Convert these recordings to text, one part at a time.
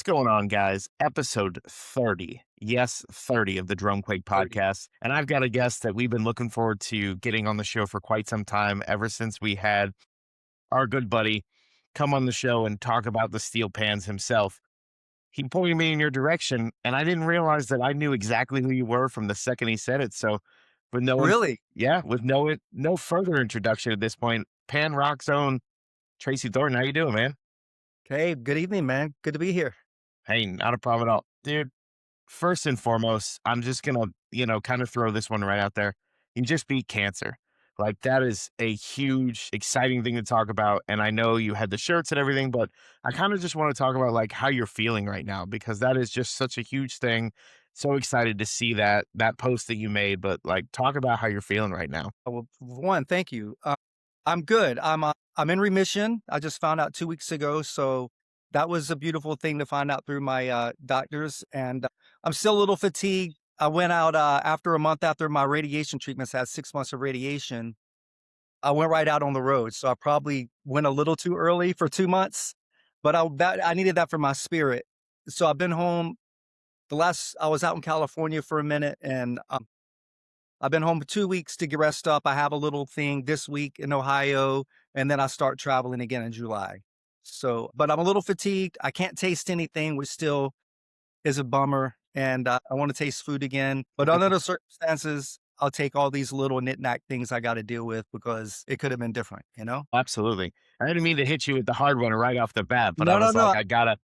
What's going on, guys? Episode 30. Yes, 30 of the DrumQuig 30. podcast. And I've got a guest that we've been looking forward to getting on the show for quite some time, ever since we had our good buddy come on the show and talk about the steel pans himself. He pointed me in your direction, and I didn't realize that I knew exactly who you were from the second he said it. So, with Really? with no further introduction at this point, Pan Rock's own Tracy Thornton. How you doing, man? Okay, good evening, man. Good to be here. Hey, not a problem at all. Dude, first and foremost, I'm just gonna, kind of throw this one right out there. You just beat cancer. Like that is a huge, exciting thing to talk about. And I know you had the shirts and everything, but I kind of just want to talk about like how you're feeling right now because that is just such a huge thing. So excited to see that post that you made, but like talk about how you're feeling right now. Well, for one, thank you. I'm good. I'm in remission. I just found out 2 weeks ago, so that was a beautiful thing to find out through my doctors. And I'm still a little fatigued. I went out after a month after my radiation treatments. Had 6 months of radiation. I went right out on the road, so I probably went a little too early for 2 months, but I needed that for my spirit. So I've been home. I was out in California for a minute, and I've been home for 2 weeks to get rest up. I have a little thing this week in Ohio, and then I start traveling again in July. So, but I'm a little fatigued. I can't taste anything, which still is a bummer. And I want to taste food again. But under the circumstances, I'll take all these little knick-knack things I got to deal with because it could have been different, you know? Absolutely. I didn't mean to hit you with the hard one right off the bat, but I No, no, was like, no. I gotta.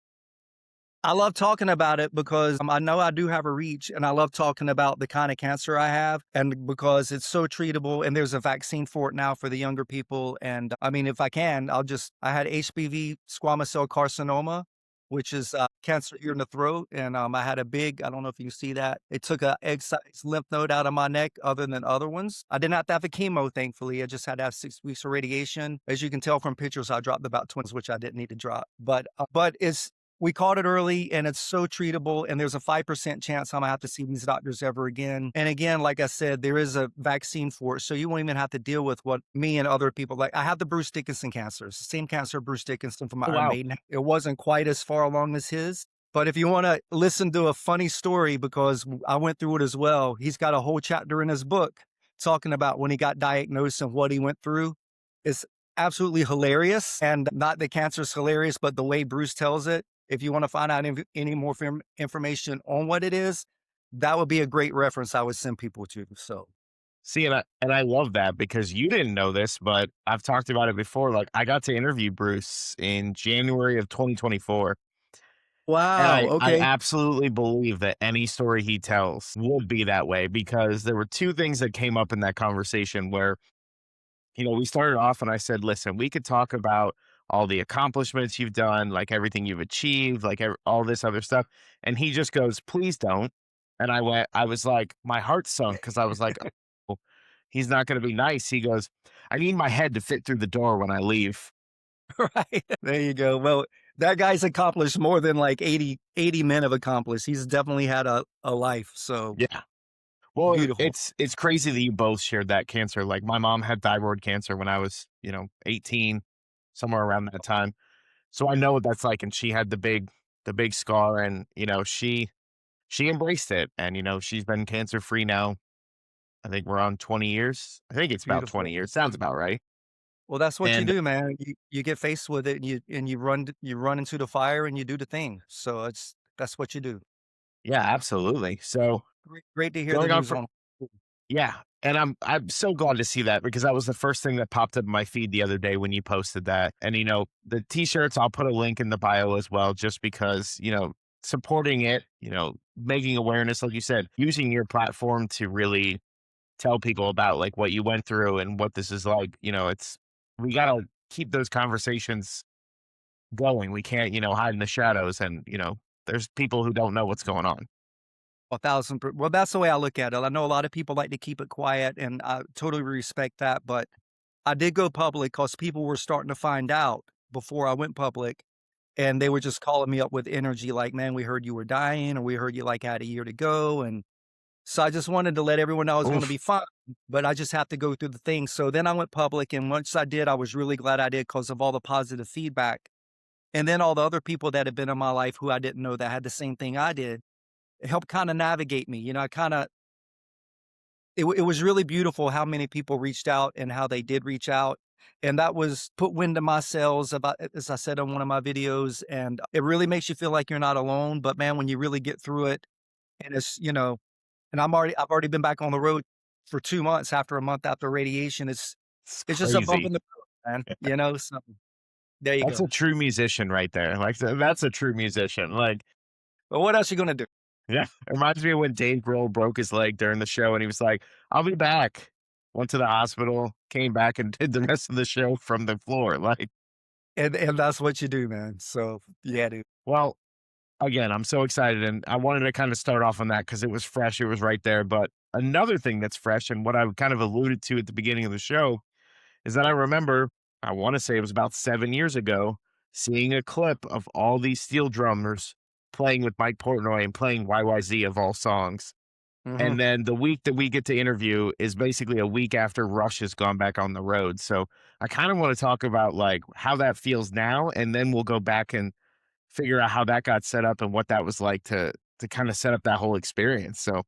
I love talking about it because I know I do have a reach, and I love talking about the kind of cancer I have, and because it's so treatable and there's a vaccine for it now for the younger people. And I mean, if I can, I had HPV squamous cell carcinoma, which is cancer here in the throat. And I had I don't know if you see that. It took a egg-sized lymph node out of my neck other than other ones. I didn't have to have a chemo, thankfully. I just had to have 6 weeks of radiation. As you can tell from pictures, I dropped about 20, which I didn't need to drop. But we caught it early and it's so treatable. And there's a 5% chance I'm gonna have to see these doctors ever again. And again, like I said, there is a vaccine for it. So you won't even have to deal with what me and other people like. I have the Bruce Dickinson cancer. It's the same cancer Bruce Dickinson from Oh, Iron wow. Maiden. It wasn't quite as far along as his. But if you want to listen to a funny story, because I went through it as well, he's got a whole chapter in his book talking about when he got diagnosed and what he went through. It's absolutely hilarious. And not the cancer's hilarious, but the way Bruce tells it. If you want to find out any more information on what it is, that would be a great reference I would send people to. So, See, and I love that because you didn't know this, but I've talked about it before. Like I got to interview Bruce in January of 2024. And wow. I Okay. absolutely believe that any story he tells would be that way because there were two things that came up in that conversation where, we started off and I said, listen, we could talk about all the accomplishments you've done, like everything you've achieved, like all this other stuff. And he just goes, please don't. And I was like, my heart sunk because I was like, oh, he's not going to be nice. He goes, I need my head to fit through the door when I leave. Right. There you go. Well, that guy's accomplished more than like 80 men have accomplished. He's definitely had a life. So Yeah. Well, beautiful. it's crazy that you both shared that cancer. Like my mom had thyroid cancer when I was, 18, somewhere around that time. So I know what that's like. And she had the big scar and, she embraced it. And, she's been cancer free now. I think we're on 20 years. I think it's about 20 Beautiful. years. Sounds about right. Well, that's what you And do, man. You get faced with it and you run into the fire and you do the thing. So that's what you do. yeah, absolutely. So Great to hear the going on news for on. yeah. And I'm so glad to see that because that was the first thing that popped up in my feed the other day when you posted that. And the t-shirts, I'll put a link in the bio as well, just because, supporting it, making awareness, like you said, using your platform to really tell people about like what you went through and what this is like. We gotta keep those conversations going. We can't, hide in the shadows and, there's people who don't know what's going on. Well, that's the way I look at it. I know a lot of people like to keep it quiet, and I totally respect that. But I did go public because people were starting to find out before I went public, and they were just calling me up with energy, like, "Man, we heard you were dying, or we heard you like had a year to go." And so I just wanted to let everyone know I was going to be Oof. fine, but I just have to go through the thing. So then I went public, and once I did, I was really glad I did because of all the positive feedback. and then all the other people that had been in my life who I didn't know that had the same thing I did, it helped kinda navigate me, I kinda it was really beautiful how many people reached out and how they did reach out, and that was put wind in my sails about as I said on one of my videos, and it really makes you feel like you're not alone, but man, when you really get through it, and and I've already been back on the road for 2 months after a month after radiation, It's it's just a bump in crazy. the road, man, so there you That's go. a true musician right there. Like, that's a true musician. Like, But what else you gonna do? yeah, it reminds me of when Dave Grohl broke his leg during the show and he was like, "I'll be back." Went to the hospital, came back and did the rest of the show from the floor. Like, And that's what you do, man, so, yeah, dude. well, again, I'm so excited and I wanted to kind of start off on that because it was fresh, it was right there. But another thing that's fresh and what I kind of alluded to at the beginning of the show is that I remember, I want to say it was about 7 years ago, seeing a clip of all these steel drummers playing with Mike Portnoy and playing YYZ of all songs. Mhm. And then the week that we get to interview is basically a week after Rush has gone back on the road. So I kind of want to talk about like how that feels now, and then we'll go back and figure out how that got set up and what that was like to kind of set up that whole experience. So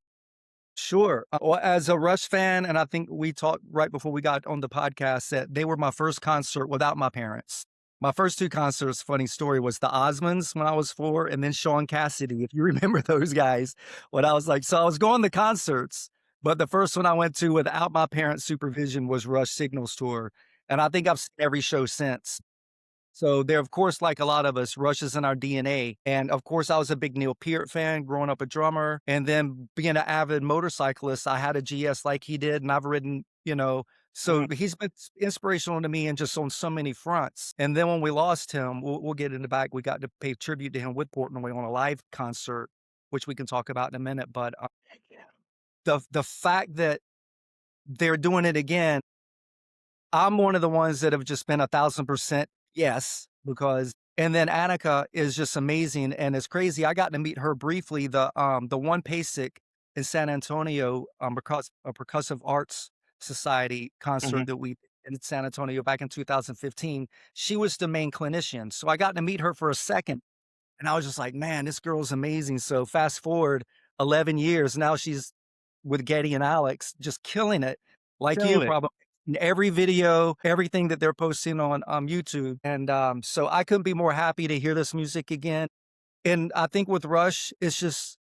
Sure. Well, as a Rush fan, and I think we talked right before we got on the podcast that they were my first concert without my parents. My first 2 concerts, funny story, was the Osmonds when I was 4 and then Sean Cassidy, if you remember those guys, when I was like so I was going to concerts, but the first one I went to without my parents' supervision was Rush Signals Tour, and I think I've seen every show since. So they're, of course, like a lot of us, Rush is in our DNA. And of course, I was a big Neil Peart fan growing up a drummer. And then being an avid motorcyclist, I had a GS like he did, and I've ridden, so mhm, he's been inspirational to me and just on so many fronts. And then when we lost him, we'll get in the back. We got to pay tribute to him with Portnoy on a live concert, which we can talk about in a minute. But the fact that they're doing it again, I'm one of the ones that have just been 1,000% yes, because and then Annika is just amazing and it's crazy. I got to meet her briefly. The one PASIC in San Antonio, a percussive arts society mhm. concert that we in San Antonio back in 2015. She was the main clinician. So I got to meet her for a second and I was just like, man, this girl's amazing. So fast forward 11 years, now she's with Getty and Alex, just killing it, like you Killing it. probably in every video, everything that they're posting on YouTube. And so I couldn't be more happy to hear this music again. And I think with Rush, it's just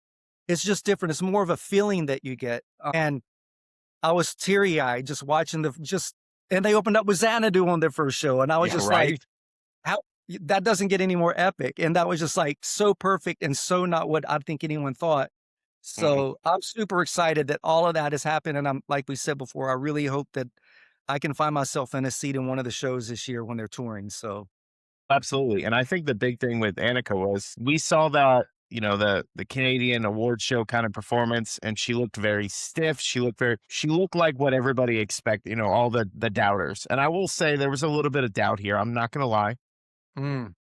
different. It's more of a feeling that you get. And I was teary eyed just watching and they opened up with Xanadu on their first show, and I was Yeah, just like, right. how that doesn't get any more epic, and that was just, like, so perfect and so not what I think anyone thought. Mhm. So, I'm super excited that all of that has happened, and I'm like we said before, I really hope that I can find myself in a seat in one of the shows this year when they're touring, so Absolutely, and I think the big thing with Annika was we saw that, the Canadian award show kind of performance, and she looked very stiff, she looked like what everybody all the doubters, and I will say there was a little bit of doubt here, I'm not gonna lie, mm,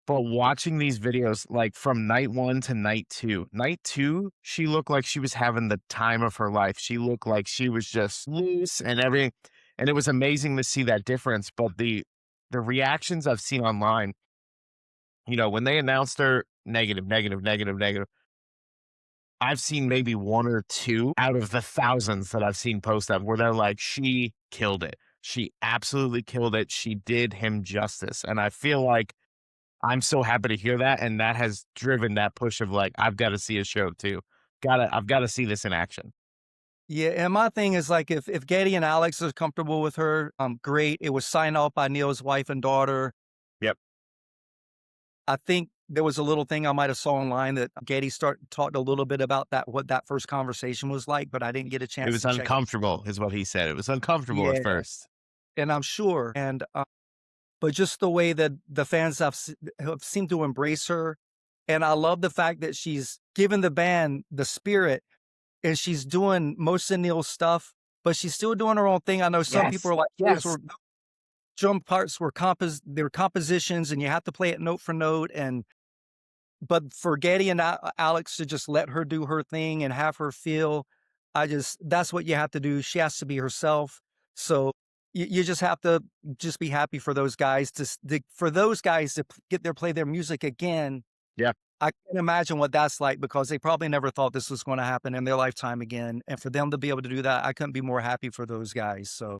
but watching these videos, like, from night 1 to night 2, she looked like she was having the time of her life, she looked like she was just loose and everything, and it was amazing to see that difference, but the reactions I've seen online, when they announced her negative, negative, negative, negative, I've seen maybe 1 or 2 out of the thousands that I've seen post up where they're like, "She killed it. She absolutely killed it. She did him justice." And I feel like I'm so happy to hear that, and that has driven that push of like, I've gotta see a show too. I've gotta see this in action. yeah, and my thing is, like, if Getty and Alex is comfortable with her, great. It was signed off by Neil's wife and daughter. Yep. I think there was a little thing I might have saw online that Getty talked a little bit about that what that first conversation was like, but I didn't get a It chance was to check it. uncomfortable is what he said. It was uncomfortable at Yeah, first. and I'm sure, but just the way that the fans have seemed to embrace her, and I love the fact that she's given the band the spirit, and she's doing most of Neil's stuff, but she's still doing her own thing. I know some people Yes. are like, those Yes. were drum parts were they were compositions, and you have to play it note for note, and but for Getty and Alex to just let her do her thing and have her feel, that's what you have to do. She has to be herself. So you just have to just be happy for those guys for those guys to get their play their music again. Yeah. I can't imagine what that's like because they probably never thought this was gonna happen in their lifetime again, and for them to be able to do that, I couldn't be more happy for those guys, so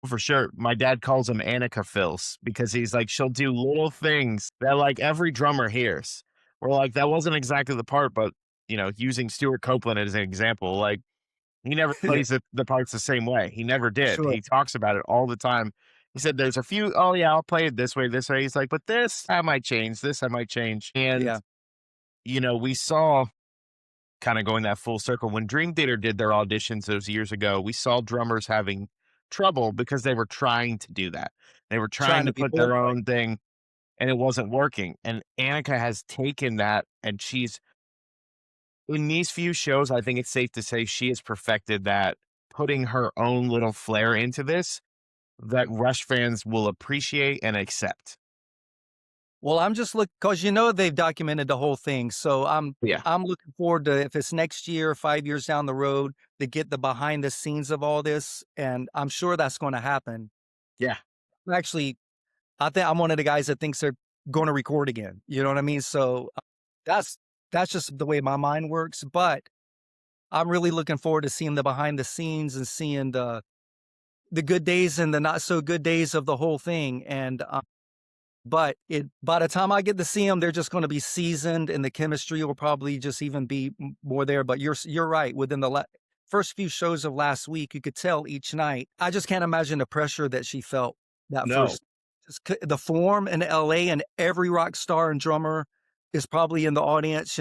For sure. My dad calls them Annika fills because he's like, she'll do little things that like every drummer hears. We're like, that wasn't exactly the part, but using Stuart Copeland as an example, like he never yeah, plays the parts the same way. He never did. sure. He talks about it all the time. He said there's a few, oh yeah, I'll play it this way, this way. He's like, but this I might change, this I might change. And, Yeah, we saw kind of going that full circle when Dream Theater did their auditions those years ago, we saw drummers having trouble because they were trying to do that. They were trying trying to to be put their Portnoy. own thing and it wasn't working. And Annika has taken that and she's in these few shows, I think it's safe to say she has perfected that, putting her own little flair into this that Rush fans will appreciate and accept. Well, I'm just look because they've documented the whole thing, so Yeah. I'm looking forward to if it's next year, 5 years down the road, to get the behind the scenes of all this, and I'm sure that's gonna happen. Yeah. Actually, I think I'm one of the guys that thinks they're gonna record again, you know what I mean? So, that's that's just the way my mind works, but I'm really looking forward to seeing the behind the scenes and seeing the good days and the not so good days of the whole thing, and, but by the time I get to see them, they're just gonna be seasoned, and the chemistry will probably just even be more there. But you're right. Within the first few shows of last week, you could tell each night. I just can't imagine the pressure that she felt that No. first. The Forum in LA, and every rock star and drummer is probably in the audience.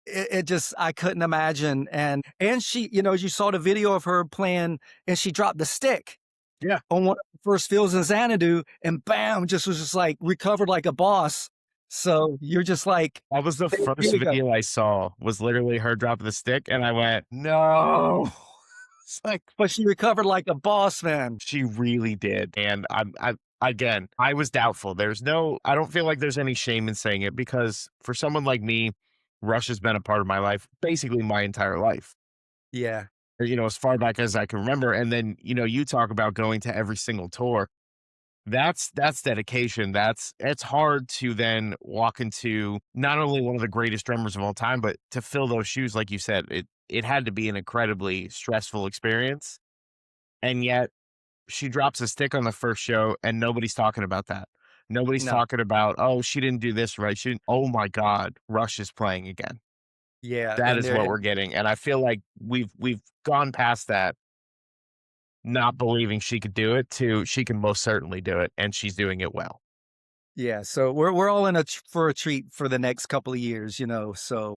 It just I couldn't imagine. And she, you saw the video of her playing, and she dropped the stick Yeah. on one of the first fills in Xanadu, and bam, just was just like recovered like a boss. So you're just like, That was the here first we go. video I saw was literally her dropping the stick, and I went, "No." It's like But she recovered like a boss, man. she really did, and again, I was doubtful. I don't feel like there's any shame in saying it because for someone like me, Rush has been a part of my life basically my entire life. Yeah, As far back as I can remember. And then, you talk about going to every single tour. That's dedication. It's hard to then walk into not only one of the greatest drummers of all time, but to fill those shoes, like you said, it had to be an incredibly stressful experience. And yet she drops a stick on the first show and nobody's talking about that. Nobody's no, talking about, oh, she didn't do this right. Oh my God, Rush is playing again. yeah, That and is there, what we're getting. And I feel like we've gone past that, not believing she could do it, to she can most certainly do it, and she's doing it well. yeah. So we're all in for a treat for the next couple of years, So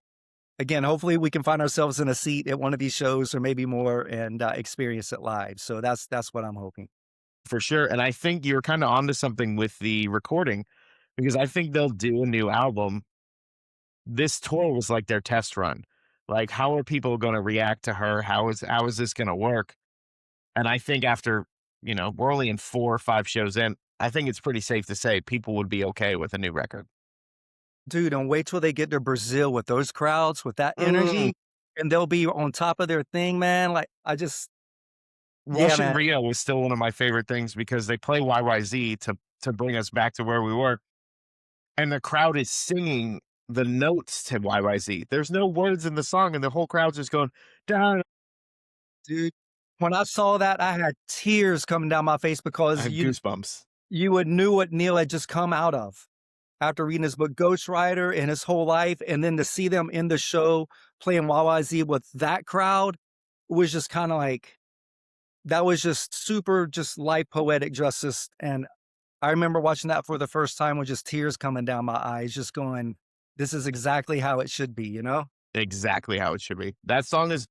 again, hopefully we can find ourselves in a seat at one of these shows or maybe more, and experience it live. So that's what I'm hoping. For sure. And I think you're kind of onto something with the recording because I think they'll do a new album. This tour was like their test run. Like, how are people going to react to her? How is this going to work? And I think after, we're only in 4 or 5 shows in, I think it's pretty safe to say people would be okay with a new record. Dude, and wait till they get to Brazil with those crowds, with that Mm. energy, and they'll be on top of their thing, man. Like, yeah, Russian man. Rio was still one of my favorite things because they play YYZ to bring us back to where we were, and the crowd is singing the notes to YYZ. There's no words in the song, and the whole crowd's just going, "Down." Dude, when I saw that, I had tears coming down my face I because have goosebumps. you would knew what Neil had just come out of after reading his book Ghost Rider and his whole life, and then to see them in the show playing YYZ with that crowd was just kinda like that was just super just life poetic justice, and I remember watching that for the first time with just tears coming down my eyes, just going, "This is exactly how it should be," you know? Exactly how it should be. That song is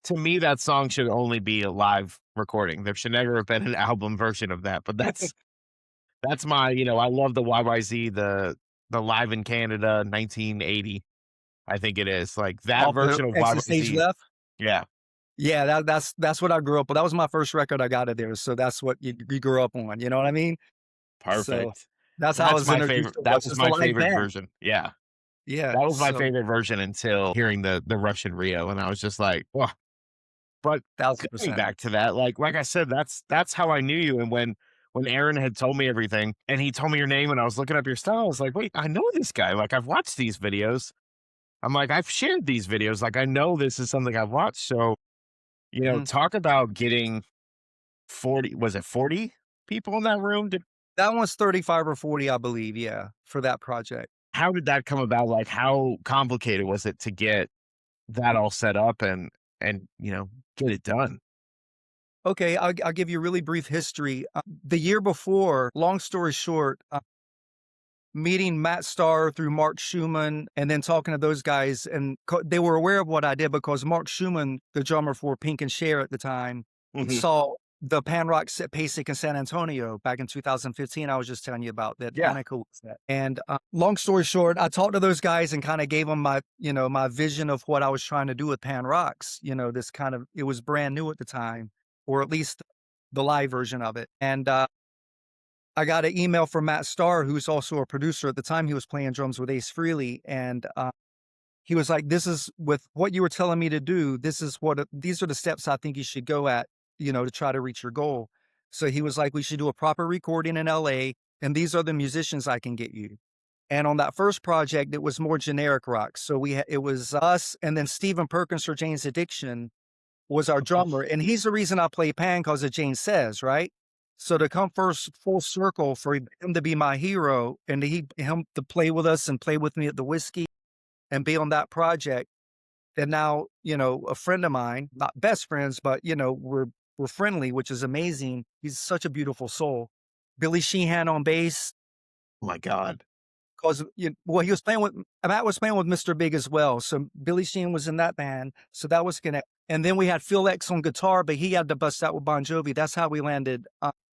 to me, that song should only be a live recording. There should never have been an album version of that, but that's my I love the YYZ, the Live in Canada 1980, I think it is. Like, that Off the version of Exit Stage YYZ. Left? Yeah, Yeah, that's what I grew up with. That was my first record I got of theirs, so that's what you grew up on, you know what I mean? So, perfect. that's how I was introduced to That Rush was as a my live favorite band. version. Yeah. Yeah, That was my so favorite version until hearing the Russian Rio, and I was just like, "Whoa." But going 1,000%. back to that, like I said, that's how I knew you. And when Aaron had told me everything and he told me your name and I was looking up your style, I was like, wait, I know this guy. Like I've watched these videos. I'm like, I've shared these videos. Like I know this is something I've watched. So, Mhm. talk about getting 40, was it 40 people in that room? That one's 35 or 40, I believe, yeah, for that project. How did that come about? Like how complicated was it to get that all set up and get it done? Okay, I'll give you a really brief history. The year before, long story short, meeting Matt Starr through Mark Schumann and then talking to those guys, and they were aware of what I did because Mark Schumann, the drummer for Pink and Cher at the time, Mhm. saw the Pan Rock set Pasek in San Antonio back in 2015. I was just telling you about that Yeah. Annika was at. And long story short, I talked to those guys and kind of gave them my vision of what I was trying to do with Pan Rocks. This kind of, it was brand new at the time, or at least the live version of it. And I got an email from Matt Starr, who's also a producer. At the time, he was playing drums with Ace Frehley, and he was like, "This is with what you were telling me to do. These are the steps I think you should go at, to try to reach your goal." So he was like, "We should do a proper recording in LA, and these are the musicians I can get you." And on that first project, it was more generic rock. So it was us, and then Stephen Perkins for Jane's Addiction was our drummer, and he's the reason I play Pan because of Jane Says, right? So to come first full circle for him to be my hero and him to play with us and play with me at the Whiskey and be on that project, and now, a friend of mine, not best friends, but we're friendly, which is amazing. He's such a beautiful soul. Billy Sheehan on bass, Oh my god. 'cause, well, he was playing with Matt was playing with Mr. Big as well, so Billy Sheehan was in that band, so that was gonna and then we had Phil X on guitar, but he had to bust out with Bon Jovi. That's how we landed,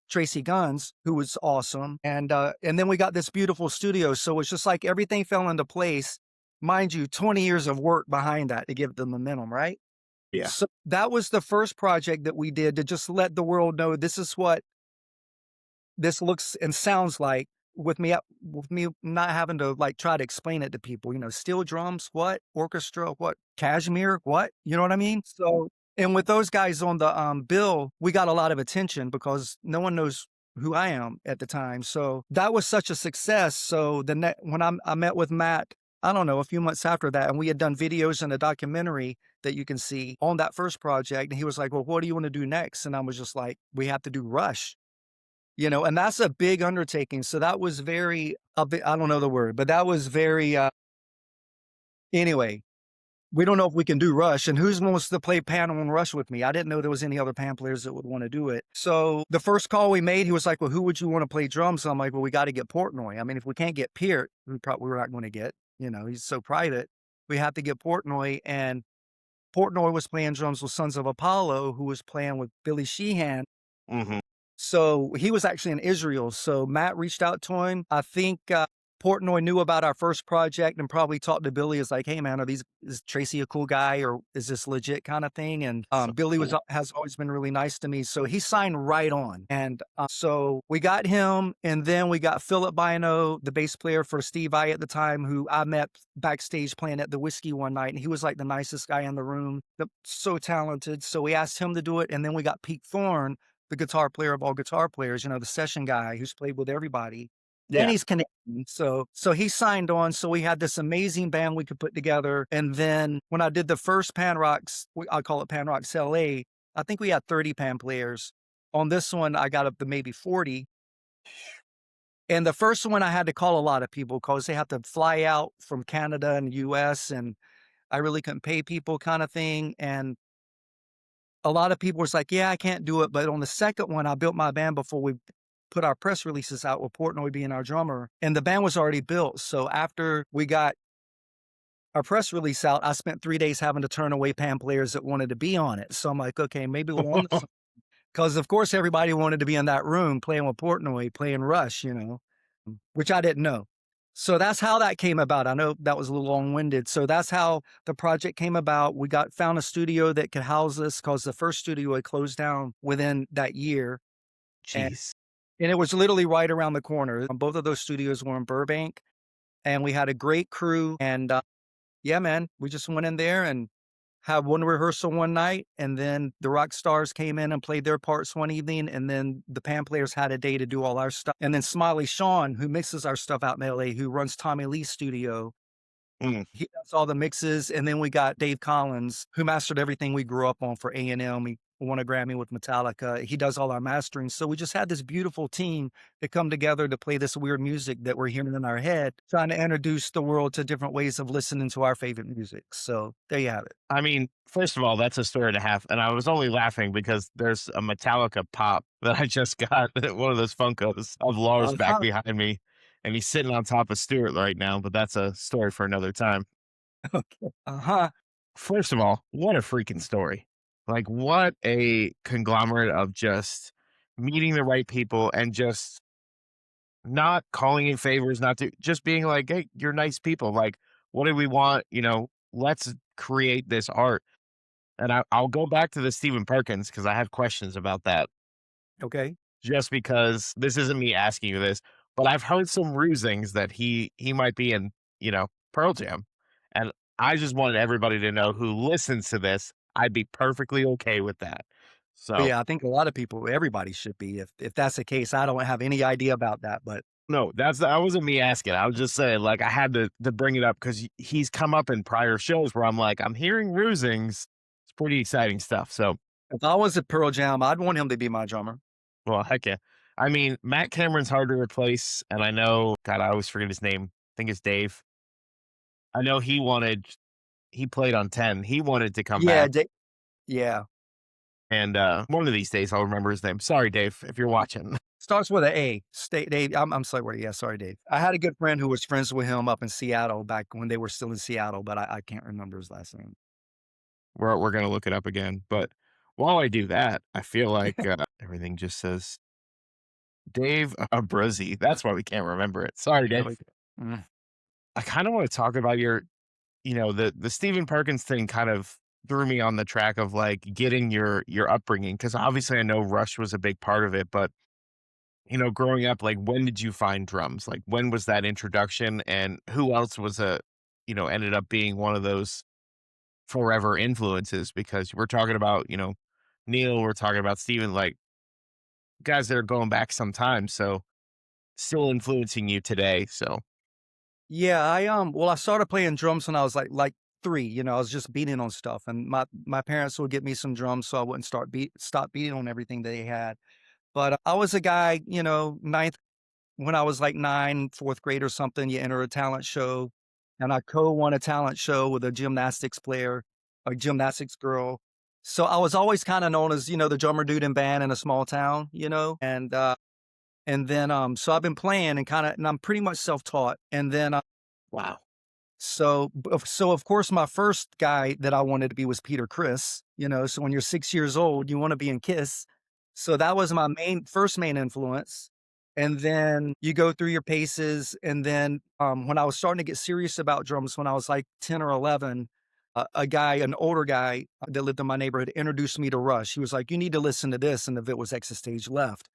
Tracy Guns, who was awesome, and then we got this beautiful studio, so it's just like everything fell into place. Mind you, 20 years of work behind that to give it the momentum, right? Yeah. So, that was the first project that we did to just let the world know this is what this looks and sounds like with me not having to like try to explain it to people, steel drums, what? Orchestra, what? Cashmere, what? You know what I mean? So, and with those guys on the bill, we got a lot of attention because no one knows who I am at the time. So that was such a success. So when I met with Matt, I don't know, a few months after that, and we had done videos and a documentary that you can see on that first project. And he was like, "Well, what do you want to do next?" And I was just like, "We have to do Rush." And that's a big undertaking. So that was very, I don't know the word, but that was very, anyway, we don't know if we can do Rush and who's wants to play Pan on Rush with me. I didn't know there was any other Pan players that would want to do it. So the first call we made, he was like, "Well, who would you want to play drums?" So I'm like, "Well, we got to get Portnoy. I mean, if we can't get Peart, we're not going to get, he's so private. We have to get Portnoy." And Portnoy was playing drums with Sons of Apollo, who was playing with Billy Sheehan. Mhm. So he was actually in Israel. So Matt reached out to him. I think Portnoy knew about our first project and probably talked to Billy. Is like, "Hey man, is Tracy a cool guy or is this legit kind of thing?" And So Billy cool. has always been really nice to me. So he signed right on. And so we got him, and then we got Philip Bino, the bass player for Steve Vai at the time, who I met backstage playing at the Whiskey one night, and he was like the nicest guy in the room. So talented. So we asked him to do it, and then we got Pete Thorne, the guitar player of all guitar players, the session guy who's played with everybody. And Yeah. he's Canadian. So he signed on. So we had this amazing band we could put together. And then when I did the first Pan Rocks, I call it Pan Rocks LA, I think we had 30 pan players. On this one, I got up to maybe 40. And the first one, I had to call a lot of people because they have to fly out from Canada and the US, and I really couldn't pay people kind of thing. And a lot of people was like, "Yeah, I can't do it." But on the second one, I built my band before we put our press releases out with Portnoy being our drummer, and the band was already built. So after we got our press release out, I spent 3 days having to turn away pan players that wanted to be on it. So I'm like, "Okay, maybe we'll on this," because of course everybody wanted to be in that room playing with Portnoy, playing Rush, which I didn't know. So that's how that came about. I know that was a little long-winded. So that's how the project came about. We found a studio that could house us because the first studio had closed down within that year. And, Jeez. and it was literally right around the corner. Both of those studios were in Burbank, and we had a great crew. And yeah, man, we just went in there and have one rehearsal one night, and then the rock stars came in and played their parts one evening, and then the band players had a day to do all our stuff. And then Smiley Sean, who mixes our stuff out in LA, who runs Tommy Lee's studio, Mm. he does all the mixes. And then we got Dave Collins, who mastered everything we grew up on for A&M. He won a Grammy with Metallica. He does all our mastering. So we just had this beautiful team that come together to play this weird music that we're hearing in our head, trying to introduce the world to different ways of listening to our favorite music. So there you have it. I mean, first of all, that's a story and a half, and I was only laughing because there's a Metallica pop that I just got, one of those Funkos of Lars back Uh-huh. behind me, and he's sitting on top of Stuart right now, but that's a story for another time. Okay. Uh-huh. First of all, what a freaking story. Like, what a conglomerate of just meeting the right people and just not calling in favors, not to just being like, "Hey, you're nice people. Like, what do we want? Let's create this art." And I'll go back to the Stephen Perkins because I have questions about that. Okay. Just because this isn't me asking you this, but I've heard some rusings that he might be in, Pearl Jam, and I just wanted everybody to know who listens to this, I'd be perfectly okay with that. Oh, So yeah, I think a lot of people, everybody should be. If that's the case, I don't have any idea about that, but no, that wasn't me asking. I was just saying, like, I had to bring it up because he's come up in prior shows where I'm like, I'm hearing rusings. It's pretty exciting stuff. So, if I was at Pearl Jam, I'd want him to be my drummer. well, heck yeah. I mean, Matt Cameron's hard to replace, and I know, God, I always forget his name. I think it's Dave. I know he played on 10. He wanted to come Yeah, back, da yeah. and one of these days I'll remember his name. Sorry, Dave, if you're watching. Starts with a A. State Dave. I'm sorry. Yeah, sorry, Dave. I had a good friend who was friends with him up in Seattle back when they were still in Seattle, but I can't remember his last name. We're gonna look it up again. But while I do that, I feel like everything just says Dave Abruzzi. That's why we can't remember it. Sorry, There Dave. we go. Mm. I kind of want to talk about the Stephen Perkins thing kind of threw me on the track of like getting your upbringing because obviously I know Rush was a big part of it, but growing up, like when did you find drums? Like when was that introduction, and who else was ended up being one of those forever influences? Because we're talking about Neil, we're talking about Steven, like guys that are going back some time, so still influencing you today. So Yeah, well, I started playing drums when I was like 3, I was just beating on stuff, and my parents would get me some drums so I wouldn't stop beating on everything they had. But I was a guy, ninth when I was like 9, 4th grade or something, you enter a talent show, and I co-won a talent show with a gymnastics player, a gymnastics girl. So I was always kinda known as, the drummer dude in band in a small town, and then, so I've been playing and I'm pretty much self-taught, and then, wow. so of course, my first guy that I wanted to be was Peter Criss, so when you're 6 years old, you wanna be in Kiss. So that was my first main influence, and then you go through your paces, and then, when I was starting to get serious about drums when I was, like, 10 or 11, an older guy that lived in my neighborhood introduced me to Rush. He was like, "You need to listen to this," and If It Was Exit Stage Left.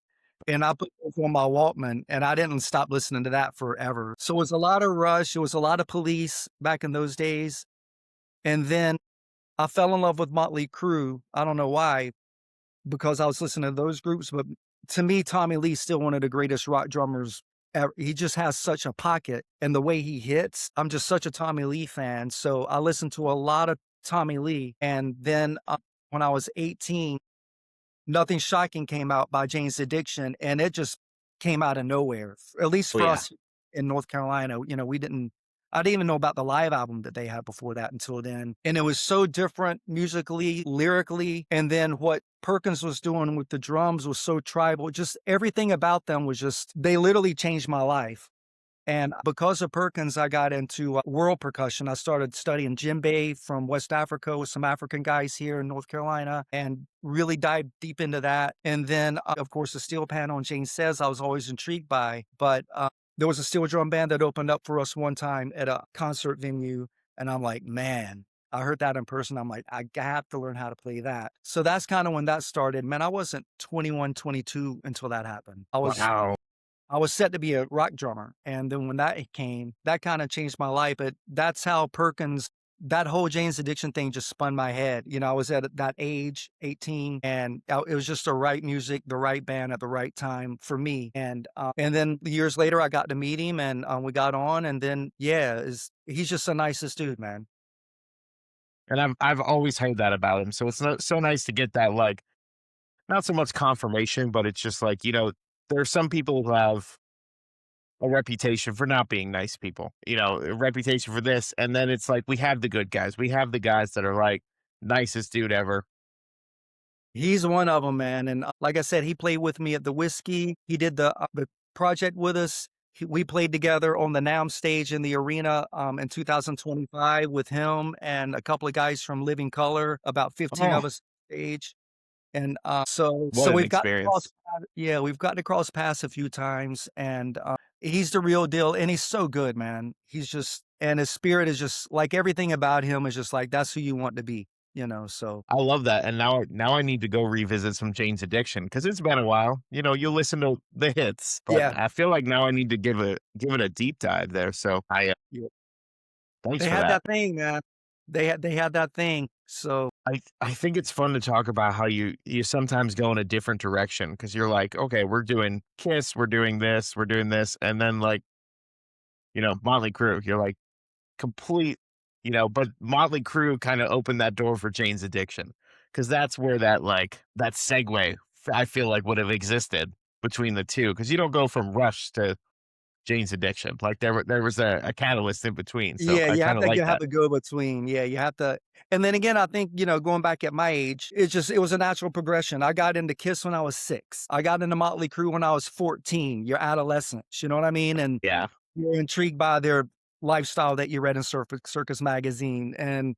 And I put those on my Walkman, and I didn't stop listening to that forever. So it was a lot of Rush, it was a lot of Police back in those days, and then I fell in love with Motley Crue. I don't know why, because I was listening to those groups, but to me, Tommy Lee's still one of the greatest rock drummers ever. He just has such a pocket, and the way he hits, I'm just such a Tommy Lee fan, so I listened to a lot of Tommy Lee, and then, when I was 18, Nothing Shocking came out by Jane's Addiction, and it just came out of nowhere, at least Oh for yeah. us in North Carolina. I didn't even know about the live album that they had before that until then, and it was so different musically, lyrically, and then what Perkins was doing with the drums was so tribal. Just everything about them was just they literally changed my life. And because of Perkins, I got into world percussion. I started studying djembe from West Africa with some African guys here in North Carolina and really dived deep into that. And then, of course, the steel panel and Jane Says I was always intrigued by. But there was a steel drum band that opened up for us one time at a concert venue. And I'm like, man, I heard that in person. I'm like, I have to learn how to play that. So that's kind of when that started. Man, I wasn't 21, 22 until that happened. Wow. I was set to be a rock drummer, and then when that came, that kinda changed my life, but that's how Perkins that whole Jane's Addiction thing just spun my head. You know, I was at that age, 18, and it was just the right music, the right band at the right time for me. And then years later, I got to meet him, and we got on. And then, yeah, he's just the nicest dude, man. And I've always heard that about him. So it's so nice to get that, like, not so much confirmation, but it's just like, there are some people who have a reputation for not being nice people, a reputation for this. And then it's like, we have the good guys. We have the guys that are like, nicest dude ever. He's one of them, man. And like I said, he played with me at the Whiskey. He did the project with us. We played together on the NAMM stage in the arena in 2025 with him and a couple of guys from Living Color, about 15 Oh, of us stage. And so what an we've got to cross experience. yeah, we've got to cross paths a few times. And he's the real deal. And he's so good, man. He's just, and his spirit is just like everything about him is just like, that's who you want to be, so. I love that. And now I need to go revisit some Jane's Addiction because it's been a while. You listen to the hits, but Yeah. I feel like now I need to give it a deep dive there. So thanks They for had that. that thing, man. They had that thing. So, I think it's fun to talk about how you sometimes go in a different direction because you're like, okay, we're doing Kiss, we're doing this, and then like, Motley Crue, you're like complete, but Motley Crue kind of opened that door for Jane's Addiction because that's where that segue I feel like would have existed between the two because you don't go from Rush to Jane's Addiction. Like there was a catalyst in between. So yeah, I kind of you like have that. to go between. Yeah, you have to. And then again, I think, going back at my age, it was a natural progression. I got into Kiss when I was 6. I got into Motley Crue when I was 14, your adolescence, you know what I mean? And Yeah. you're intrigued by their lifestyle that you read in Circus Magazine. And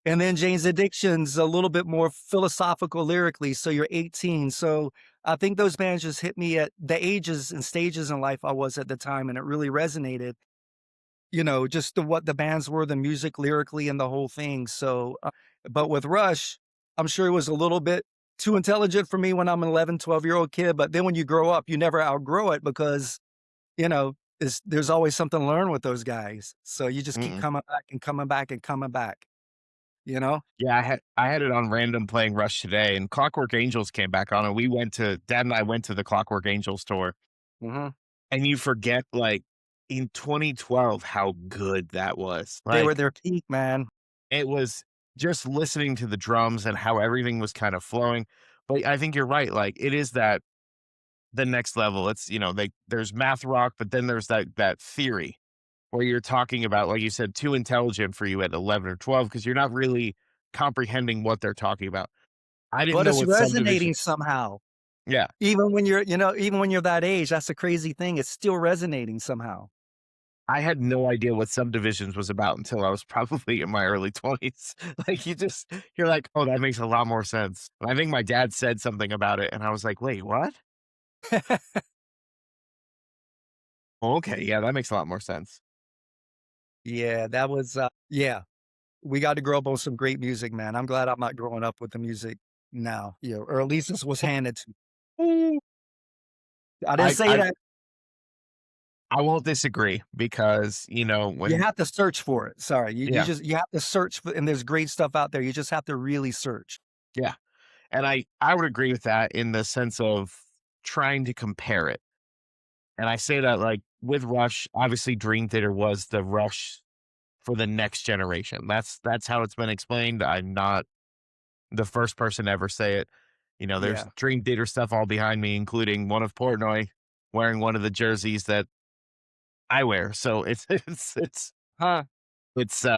then Jane's Addiction's a little bit more philosophical lyrically, so you're 18. So I think those bands just hit me at the ages and stages in life I was at the time, and it really resonated, just what the bands were, the music lyrically and the whole thing. So, but with Rush, I'm sure it was a little bit too intelligent for me when I'm an 11, 12-year-old kid, but then when you grow up, you never outgrow it because, there's always something to learn with those guys. So you just keep Mm-mm. coming back and coming back and coming back, you know? Yeah, I had it on random playing Rush today, and Clockwork Angels came back on, and Dad and I went to the Clockwork Angels tour, Mhm. and you forget, like, in 2012, how good that was. They were Like, their peak, man. it was just listening to the drums and how everything was kind of flowing. But I think you're right. Like, it is that the next level. It's, there's math rock, but then there's that theory where you're talking about, like you said, too intelligent for you at 11 or 12 because you're not really comprehending what they're talking about. I didn't But know it's what resonating subdivision. somehow. Yeah, Even when you're that age, that's the crazy thing. It's still resonating somehow. I had no idea what subdivisions was about until I was probably in my early 20s. Like, you're like, "Oh, that makes a lot more sense." And I think my dad said something about it, and I was like, "Wait, what? Oh, okay, yeah, that makes a lot more sense." Yeah, that was, yeah. We got to grow up on some great music, man. I'm glad I'm not growing up with the music now, or at least this was handed to me. Mm. I didn't I say I that. I won't disagree because, You when have to search for it. Sorry. yeah, You have to search for, and there's great stuff out there. You just have to really search. yeah, and I would agree with that in the sense of trying to compare it, and I say that, like, with Rush, obviously Dream Theater was the Rush for the next generation. That's how it's been explained. I'm not the first person to ever say it. There's Yeah. Dream Theater stuff all behind me, including one of Portnoy wearing one of the jerseys that I wear. So it's Huh. it's uh,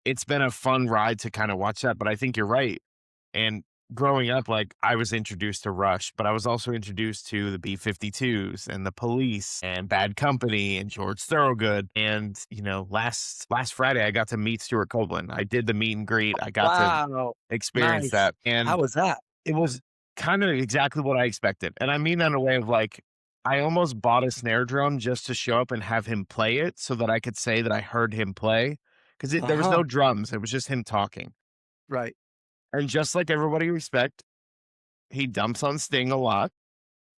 it's been a fun ride to kind of watch that. But I think you're right. And growing up, like, I was introduced to Rush, but I was also introduced to the B-52s and the Police and Bad Company and George Thorogood. And last Friday I got to meet Stuart Copeland. I did the meet and greet. I got to Wow. experience Nice. that, and How was that? it was kind of exactly what I expected. And I mean that in a way of like, I almost bought a snare drum just to show up and have him play it so that I could say that I heard him play because there was Uh-huh. no drums. It was just him talking. Right. And just like everybody respect, he dumps on Sting a lot.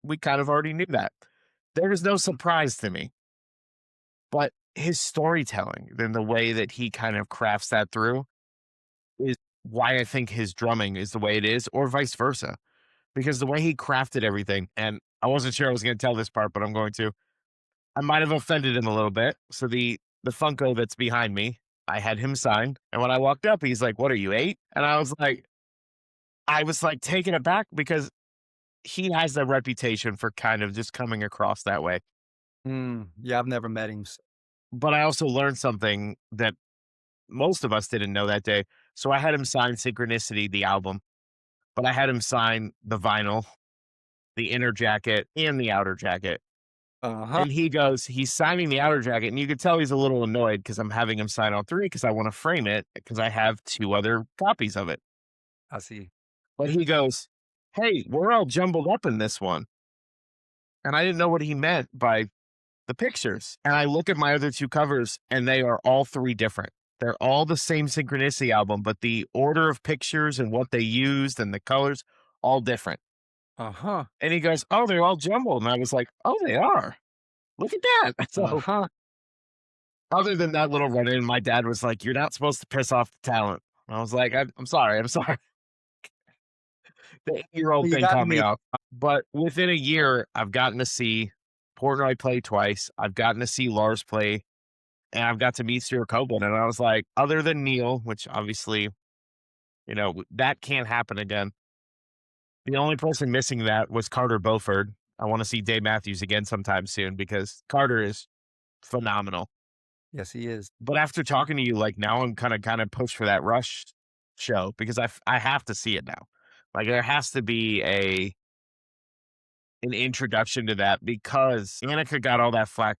We kind of already knew that. There was no surprise to me, but his storytelling and the way that he kind of crafts that through. is why I think his drumming is the way it is, or vice versa. Because the way he crafted everything, and I wasn't sure I was going to tell this part, but I'm going to. I might have offended him a little bit. So the Funko that's behind me, I had him sign, and when I walked up, he's like, "What are you 8?" And I was like taken aback because he has a reputation for kind of just coming across that way. Yeah, I've never met him. But I also learned something that most of us didn't know that day. So I had him sign Synchronicity, the album, but I had him sign the vinyl, the inner jacket, and the outer jacket. Uh-huh. And he's signing the outer jacket, and you could tell he's a little annoyed because I'm having him sign all three because I want to frame it because I have two other copies of it. I see. But he goes, "Hey, we're all jumbled up in this one." And I didn't know what he meant by the pictures. And I look at my other two covers, and they are all three different. They're all the same Synchronicity album, but the order of pictures and what they used and the colors, all different. Uh-huh. And he goes, "Oh, they're all jumbled." And I was like, "Oh, they are. Look at that." So Uh-huh. other than that little run in, my dad was like, "You're not supposed to piss off the talent." I was like, I'm sorry. I'm sorry." The 8-year-old Well, you thing got caught me me. off. But within a year, I've gotten to see Portnoy play twice. I've gotten to see Lars play, and I've got to meet Stuart Copeland. And I was like, other than Neil, which obviously, that can't happen again. The only person missing that was Carter Beauford. I want to see Dave Matthews again sometime soon because Carter is phenomenal. Yes, he is. But after talking to you, like, now I'm kinda pushed for that Rush show because I have to see it now. Like, there has to be a an introduction to that because Annika got all that flack.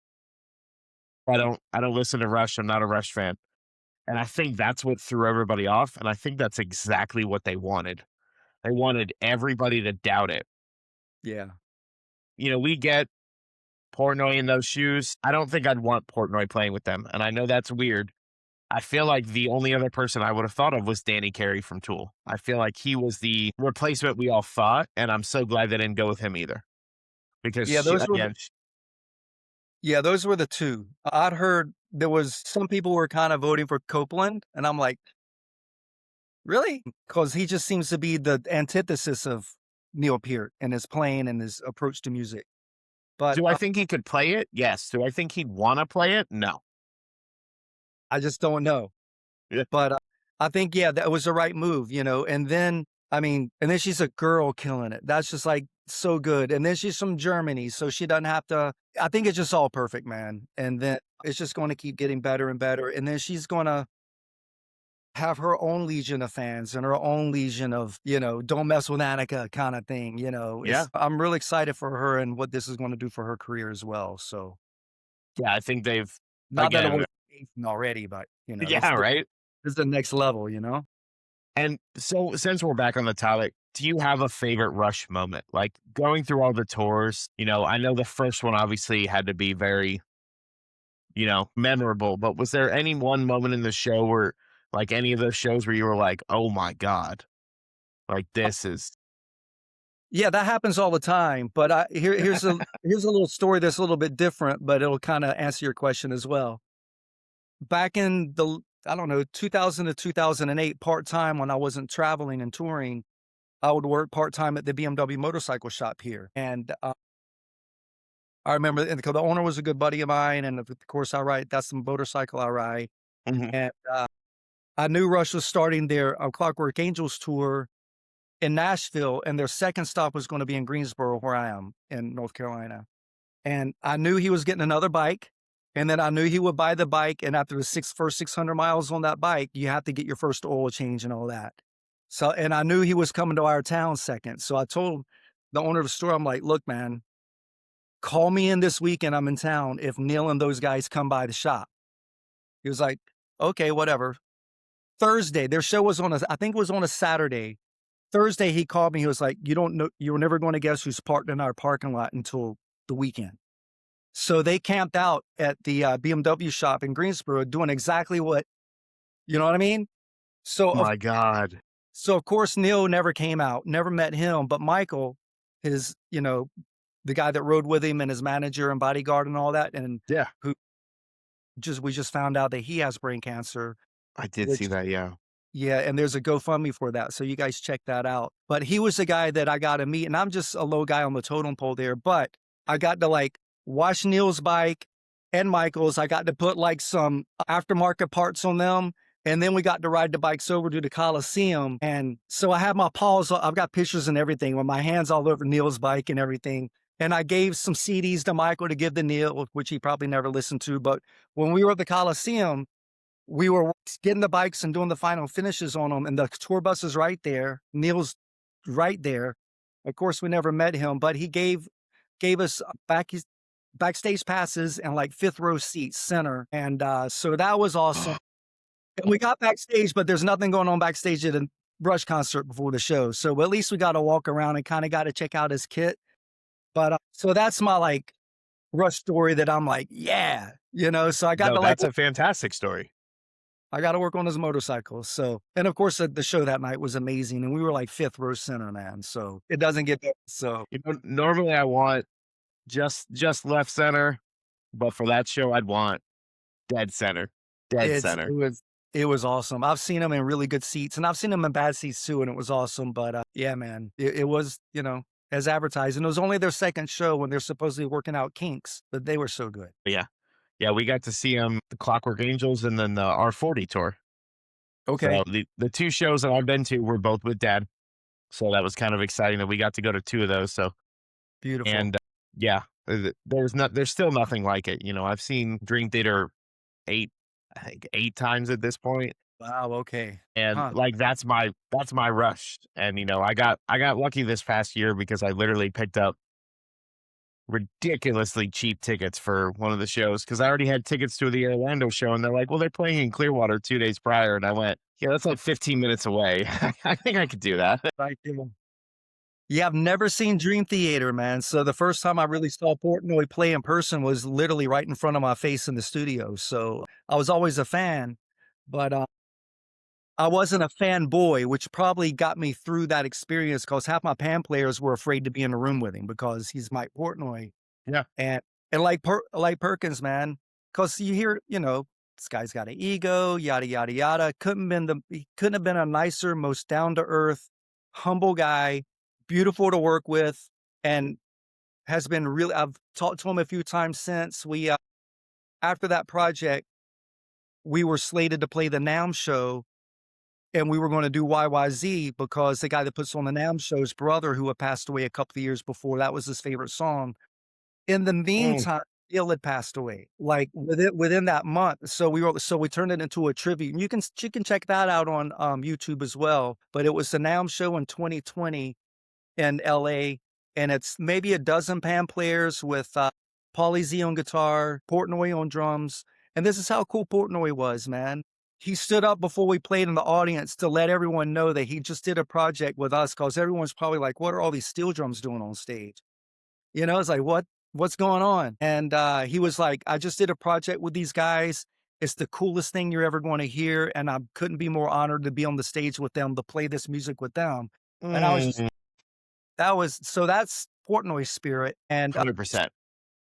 I don't listen to Rush, I'm not a Rush fan, and I think that's what threw everybody off, and I think that's exactly what they wanted. They wanted everybody to doubt it. Yeah. We get Portnoy in those shoes. I don't think I'd want Portnoy playing with them, and I know that's weird. I feel like the only other person I would have thought of was Danny Carey from Tool. I feel like he was the replacement we all thought, and I'm so glad they didn't go with him either because Yeah, those were the again, yeah, those were the 2. I'd heard there was some people were kinda voting for Copeland, and I'm like, "Really?" Because he just seems to be the antithesis of Neil Peart and his playing and his approach to music. But, do I think he could play it? Yes. Do I think he'd wanna play it? No. I just don't know. Yeah. But, I think, yeah, that was the right move, and then I mean, and then she's a girl killing it. That's just, like, so good, and then she's from Germany, so she doesn't have to I think it's just all perfect, man, and then it's just gonna keep getting better and better, and then she's gonna have her own legion of fans and her own legion of, "Don't mess with Annika" kinda thing, Yeah. I'm really excited for her and what this is gonna do for her career as well, so Yeah, I think they've not that it again was already, but, yeah, right? this is the next level, you know? And so since we're back on the topic, do you have a favorite Rush moment? Like, going through all the tours, I know the first one obviously had to be very, memorable, but was there any one moment in the show where, like, any of those shows where you were like, "Oh my god, like, this is" Yeah, that happens all the time, but here's a little story that's a little bit different, but it'll kinda answer your question as well. Back in the I don't know, 2000 to 2008 part-time when I wasn't traveling and touring, I would work part-time at the BMW motorcycle shop here, and, I remember and the owner was a good buddy of mine, and of course, that's the motorcycle I ride, Mhm. and, I knew Rush was starting their, Clockwork Angels tour in Nashville, and their second stop was gonna be in Greensboro, where I am in North Carolina. And I knew he was getting another bike, and then I knew he would buy the bike, and after the first 600 miles on that bike, you have to get your first oil change and all that. So and I knew he was coming to our town second, so I told the owner of the store, I'm like, "Look, man, call me in this weekend, I'm in town, if Neil and those guys come by the shop." He was like, "Okay, whatever." Thursday, their show was on a I think it was on a Saturday. Thursday, he called me, he was like, "You don't know you're never gonna guess who's parked in our parking lot until the weekend." So they camped out at the, BMW shop in Greensboro doing exactly what you know what I mean? So of My god. so of course, Neil never came out, never met him, but Michael, his the guy that rode with him and his manager and bodyguard and all that, and Yeah, who we just found out that he has brain cancer, I did see which that, yeah. Yeah, and there's a GoFundMe for that, so you guys check that out. But he was the guy that I got to meet, and I'm just a low guy on the totem pole there, but I got to like wash Neil's bike and Michael's. I got to put like some aftermarket parts on them, and then we got to ride the bikes over to the Coliseum. And so I have my paws, I've got pictures and everything with my hands all over Neil's bike and everything. And I gave some CDs to Michael to give to Neil, which he probably never listened to. But when we were at the Coliseum, we were getting the bikes and doing the final finishes on them, and the tour bus is right there. Neil's right there. Of course, we never met him, but he gave us backstage passes and like fifth row seats, center, and so that was awesome. And we got backstage, but there's nothing going on backstage at a Rush concert before the show, so at least we got to walk around and kind of got to check out his kit. But so that's my like Rush story that I'm like, yeah, So I got No, to like that's a fantastic story. I got to work on his motorcycle. So, and of course, the show that night was amazing, and we were like fifth row center, man. So it doesn't get better. So Normally I want just left center, but for that show, I'd want dead center, dead it's center. it was awesome. I've seen him in really good seats, and I've seen him in bad seats too, and it was awesome. But yeah, man, it was as advertised, and it was only their second show when they're supposedly working out kinks, but they were so good. Yeah, yeah, we got to see him, the Clockwork Angels, and then the R40 tour. Okay, So the two shows that I've been to were both with Dad. So that was kind of exciting that we got to go to two of those. So beautiful. and yeah, there's still nothing like it. I've seen Dream Theater eight, I think 8 times at this point, Wow. Okay. and Huh. like that's my rush. And I got lucky this past year because I literally picked up ridiculously cheap tickets for one of the shows because I already had tickets to the Orlando show, and they're like, "Well, they're playing in Clearwater 2 days prior," and I went, "Yeah, that's like 15 minutes away. I think I could do that." Right there. Yeah, I've never seen Dream Theater, man. So the first time I really saw Portnoy play in person was literally right in front of my face in the studio. So I was always a fan, but I wasn't a fanboy, which probably got me through that experience because half my band players were afraid to be in the room with him because he's Mike Portnoy. Yeah. And like Perkins, man, because you hear, this guy's got an ego, yada yada yada. He couldn't have been a nicer, most down to earth, humble guy, beautiful to work with, and has been really. I've talked to him a few times since we after that project, we were slated to play the NAMM show, and we were going to do YYZ because the guy that puts on the NAMM show's brother, who had passed away a couple of years before, that was his favorite song. In the Mm. meantime, Bill had passed away, like, within that month, so we turned it into a tribute, and you can check that out on, YouTube as well, but it was the NAMM show in 2020 in LA, and it's maybe a dozen pan players with, Pauly Z on guitar, Portnoy on drums, and this is how cool Portnoy was, man. He stood up before we played in the audience to let everyone know that he just did a project with us, because everyone's probably like, "What are all these steel drums doing on stage?" It's like, "What's going on?" And, he was like, "I just did a project with these guys. It's the coolest thing you're ever gonna hear, and I couldn't be more honored to be on the stage with them, to play this music with them." And I was just Mm. that's Portnoy's spirit, and, 100%.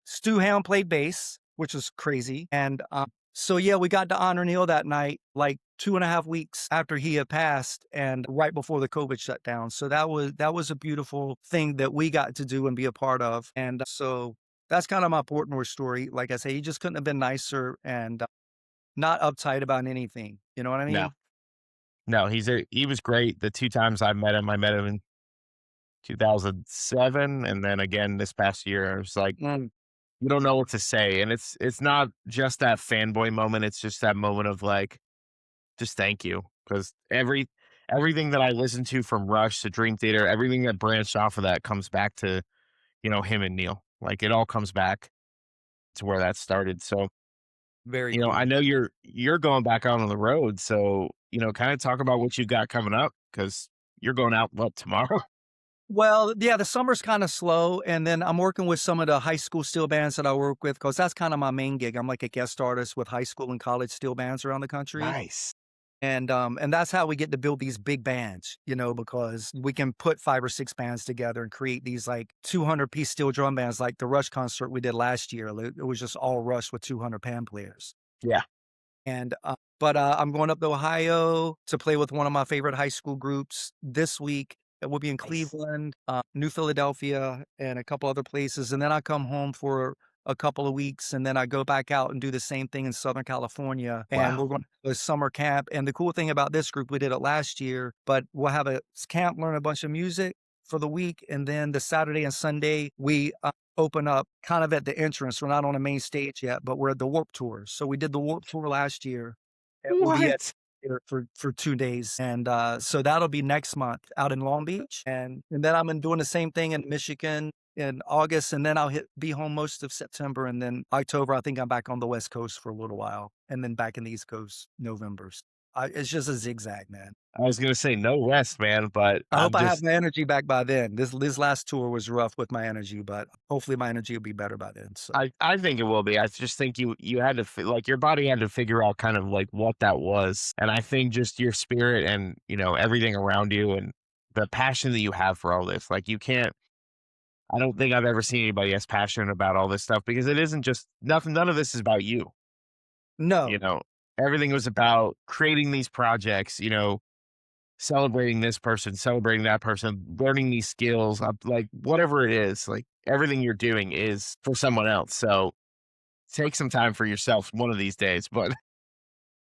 Stu Ham played bass, which was crazy, and, so, yeah, we got to honor Neil that night, like, 2.5 weeks after he had passed and right before the COVID shutdown, so that was a beautiful thing that we got to do and be a part of, and, so that's kinda my Portnoy story. Like I say, he just couldn't have been nicer and, not uptight about anything, you know what I No, mean? no, he was great. The 2 times I met him in 2007, and then again this past year. I was like, Mm, you don't know what to say, and it's not just that fanboy moment, it's just that moment of, like, just thank you, 'cause everything that I listened to from Rush to Dream Theater, everything that branched off of that comes back to, him and Neil. Like, it all comes back to where that started. So, very I cool. know you're going back out on the road, so, kinda talk about what you got coming up because 'cause you're going out, what, tomorrow? Well, yeah, the summer's kinda slow, and then I'm working with some of the high school steel bands that I work with, because that's kinda my main gig. I'm like a guest artist with high school and college steel bands around the country, Nice. and that's how we get to build these big bands, because we can put 5 or 6 bands together and create these, like, 200-piece steel drum bands like the Rush concert we did last year. It was just all Rush with 200 pan players. Yeah. And, I'm going up to Ohio to play with one of my favorite high school groups this week. We'll be in Nice. Cleveland, New Philadelphia, and a couple other places, and then I come home for a couple of weeks, and then I go back out and do the same thing in Southern California, and Wow. we're going to a summer camp, and the cool thing about this group, we did it last year, but we'll have a camp, learn a bunch of music for the week, and then the Saturday and Sunday, we, open up kind of at the entrance. We're not on the main stage yet, but we're at the Warp Tour. So we did the Warp Tour last year, and we'll be at What? here for 2 days, and, so that'll be next month out in Long Beach, and then I'm doing the same thing in Michigan in August, and then I'll be home most of September, and then October, I think I'm back on the West Coast for a little while, and then back in the East Coast November. It's just a zigzag, man. I was gonna say no rest, man, but I hope I'm I have just my energy back by then. This last tour was rough with my energy, but hopefully my energy will be better by then, so. I think it will be. I just think you had to like your body had to figure out kind of like what that was, and I think just your spirit and everything around you and the passion that you have for all this. Like you can't. I don't think I've ever seen anybody as passionate about all this stuff because it isn't just nothing. None of this is about you. You No. know, everything was about creating these projects. Celebrating this person, celebrating that person, learning these skills, like whatever it is, like everything you're doing is for someone else. So take some time for yourself one of these days. But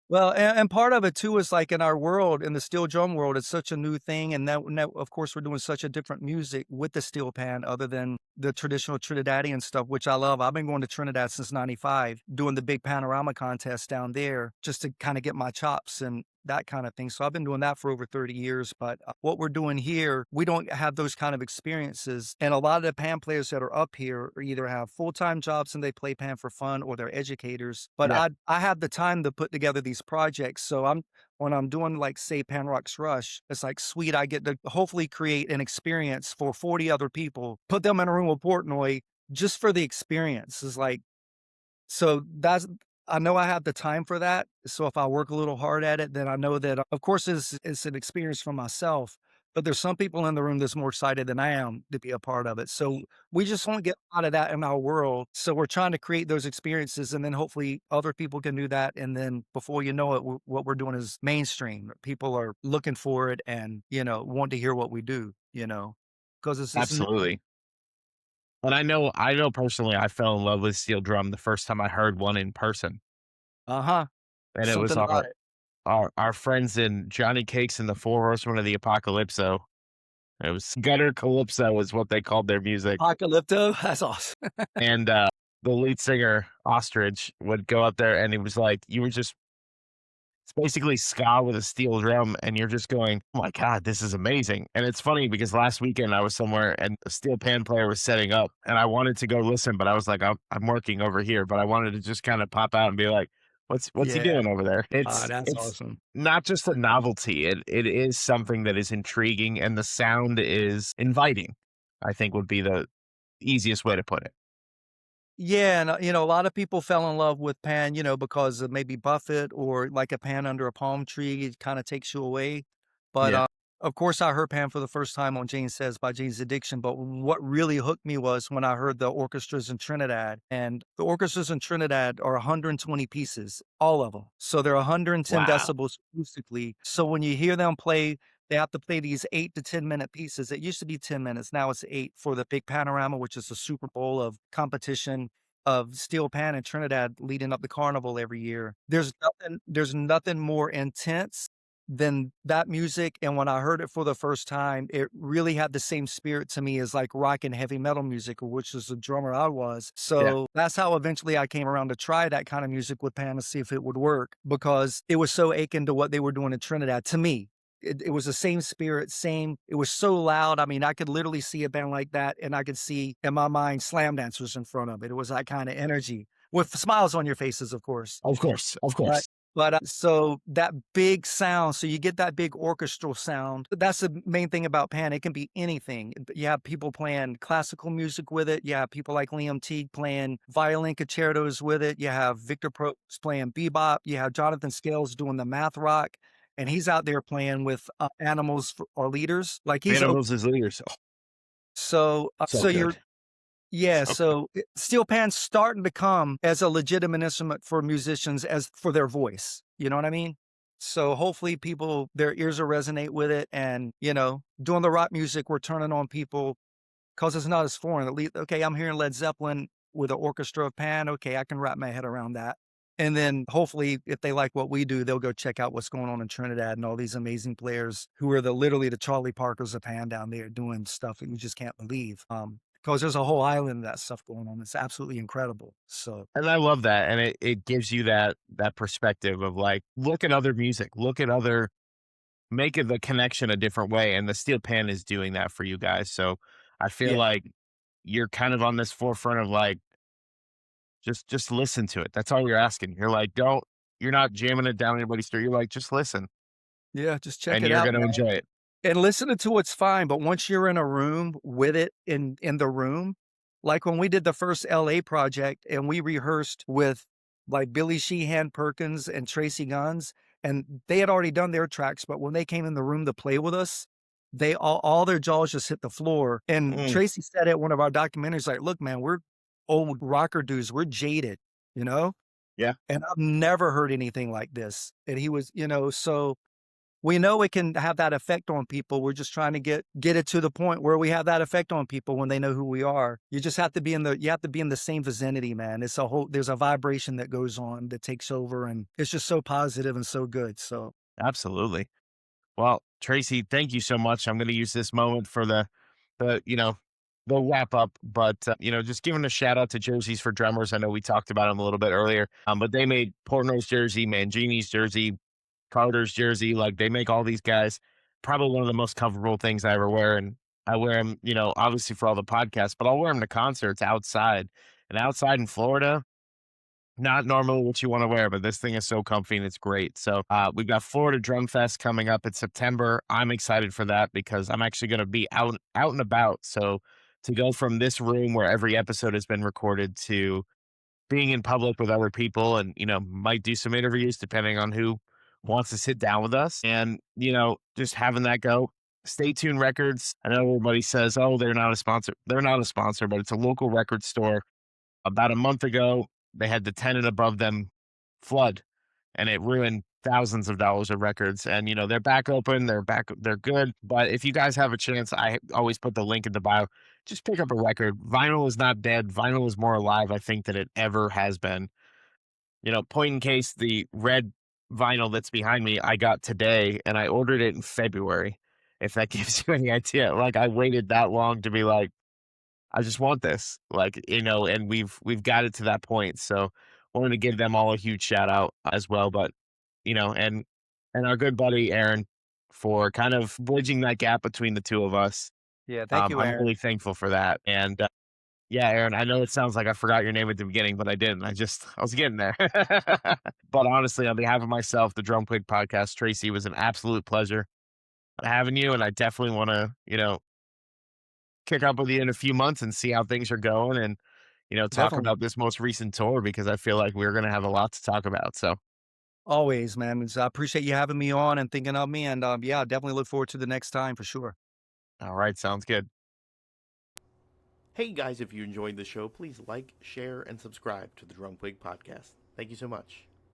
Well, and part of it too is like in our world, in the steel drum world, it's such a new thing, and now, of course, we're doing such a different music with the steel pan, other than the traditional Trinidadian stuff, which I love. I've been going to Trinidad since '95, doing the big panorama contest down there, just to kind of get my chops and that kind of thing. So I've been doing that for over 30 years. But what we're doing here, we don't have those kind of experiences. And a lot of the pan players that are up here either have full-time jobs and they play pan for fun, or they're educators. But yeah, I have the time to put together these projects. So when I'm doing, like, say, Pan Rocks Rush, it's like, sweet, I get to hopefully create an experience for 40 other people, put them in a room with Portnoy just for the experience. It's like, so that's, I know I have the time for that. So if I work a little hard at it, then I know that, of course, it's an experience for myself. But there's some people in the room that's more excited than I am to be a part of it. So we just won't get a lot of that in our world. So we're trying to create those experiences, and then hopefully other people can do that. And then before you know it, what we're doing is mainstream. People are looking for it and want to hear what we do. Because it's new. absolutely. And I know personally, I fell in love with steel drum the first time I heard one in person, Uh huh. and it was Something about our it. our our friends in Johnny Cakes and the Four Horsemen of the Apocalypso. It was Gutter Calypso is what they called their music. Apocalypto. That's awesome. And, the lead singer, Ostrich, would go up there and it was like, you were just it's basically ska with a steel drum, and you're just going, "Oh my god, this is amazing." And it's funny because last weekend I was somewhere and a steel pan player was setting up, and I wanted to go listen, but I was like, I'm working over here," but I wanted to just kinda pop out and be like, "What's he Yeah. doing over there?" That's It's awesome. not just a novelty, it is something that is intriguing, and the sound is inviting, I think would be the easiest way to put it. Yeah, and, a lot of people fell in love with Pan, because of maybe Buffett, or like a pan under a palm tree, it kinda takes you away. But, Yeah. of course, I heard Pan for the first time on Jane Says by Jane's Addiction, but what really hooked me was when I heard the orchestras in Trinidad, and the orchestras in Trinidad are 120 pieces, all of them. So they're 110 Wow. decibels acoustically. So when you hear them play, they have to play these 8 to 10-minute pieces. It used to be 10 minutes, now it's 8 for the big panorama, which is the Super Bowl of competition of steel pan in Trinidad leading up the carnival every year. There's nothing more intense than that music, and when I heard it for the first time, it really had the same spirit to me as, like, rock and heavy metal music, which is the drummer I was. Yeah. So, that's how eventually I came around to try that kind of music with Pan to see if it would work, because it was so akin to what they were doing in Trinidad to me. It was the same spirit, same, it was so loud. I mean, I could literally see a band like that, and I could see in my mind slam dancers in front of it. It was that kind of energy with smiles on your faces, of course. Of course, of But course. so that big sound, so you get that big orchestral sound. That's the main thing about Pan. It can be anything. You have people playing classical music with it. You have people like Liam Teague playing violin concertos with it. You have Victor Probst playing bebop. You have Jonathan Scales doing the math rock, and he's out there playing with animals or leaders. Like he's Animals as leaders. Oh, so so good. Yeah, Okay. so steel pan's starting to come as a legitimate instrument for musicians as for their voice. You know what I mean? So hopefully people their ears will resonate with it, and doing the rock music, we're turning on people because it's not as foreign. At least, okay, I'm hearing Led Zeppelin with an orchestra of pan. Okay, I can wrap my head around that. And then hopefully, if they like what we do, they'll go check out what's going on in Trinidad and all these amazing players who are literally the Charlie Parkers of pan down there doing stuff that you just can't believe. Because there's a whole island of that stuff going on. It's absolutely incredible. So And I love that, and it gives you that perspective of, like, look at other music, look at other make it the connection a different way, and the steel pan is doing that for you guys, so I feel yeah, like you're kind of on this forefront of, like, just listen to it. That's all you're asking. You're like, don't you're not jamming it down anybody's throat. You're like, just listen, yeah, just check and it you're out, gonna man. enjoy it. And listening to it's fine, but once you're in a room with it in the room, like when we did the first LA project and we rehearsed with like Billy Sheehan Perkins and Tracy Guns, and they had already done their tracks, but when they came in the room to play with us, they all their jaws just hit the floor. And Mm, Tracy said at one of our documentaries, like, look, man, we're old rocker dudes, we're jaded, you know? yeah, And I've never heard anything like this. And he was, so we know it can have that effect on people. We're just trying to get it to the point where we have that effect on people when they know who we are. You just have to be you have to be in the same vicinity, man. There's a vibration that goes on that takes over, and it's just so positive and so good. So absolutely. Well, Tracy, thank you so much. I'm gonna use this moment for the wrap up, but, just giving a shout out to Jerseys for Drummers. I know we talked about them a little bit earlier, but they made Portnoy's jersey, Mangini's jersey, Carter's jersey, like, they make all these guys probably one of the most comfortable things I ever wear, and I wear them, obviously for all the podcasts, but I'll wear them to concerts outside, and outside in Florida, not normally what you wanna wear, but this thing is so comfy and it's great. So, we've got Florida Drum Fest coming up in September. I'm excited for that because I'm actually gonna be out and about, so to go from this room where every episode has been recorded to being in public with other people and, might do some interviews depending on who wants to sit down with us and, just having that go. Stay Tuned Records. I know everybody says, "Oh, they're not a sponsor." They're not a sponsor, but it's a local record store. About a month ago, they had the tenant above them flood, and it ruined thousands of dollars of records. And they're back open, they're good. But if you guys have a chance, I always put the link in the bio. Just pick up a record. Vinyl is not dead. Vinyl is more alive, I think, than it ever has been. Point in case, the red vinyl that's behind me, I got today, and I ordered it in February. If that gives you any idea, like I waited that long to be like, I just want this, like, and we've got it to that point. So wanted to give them all a huge shout out as well. But and our good buddy Aaron for kind of bridging that gap between the two of us. yeah, thank you, I'm Aaron. really thankful for that. And yeah, Aaron, I know it sounds like I forgot your name at the beginning, but I didn't. I was getting there. But honestly, on behalf of myself, the DrumQuig podcast, Tracy, was an absolute pleasure having you, and I definitely want to kick up with you in a few months and see how things are going and, talk Definitely. about this most recent tour because I feel like we're going to have a lot to talk about. So, Always, man. So I appreciate you having me on and thinking of me. And yeah, definitely look forward to the next time for sure. all right, sounds good. Hey guys, if you enjoyed the show, please like, share, and subscribe to the DrumQuig podcast. Thank you so much.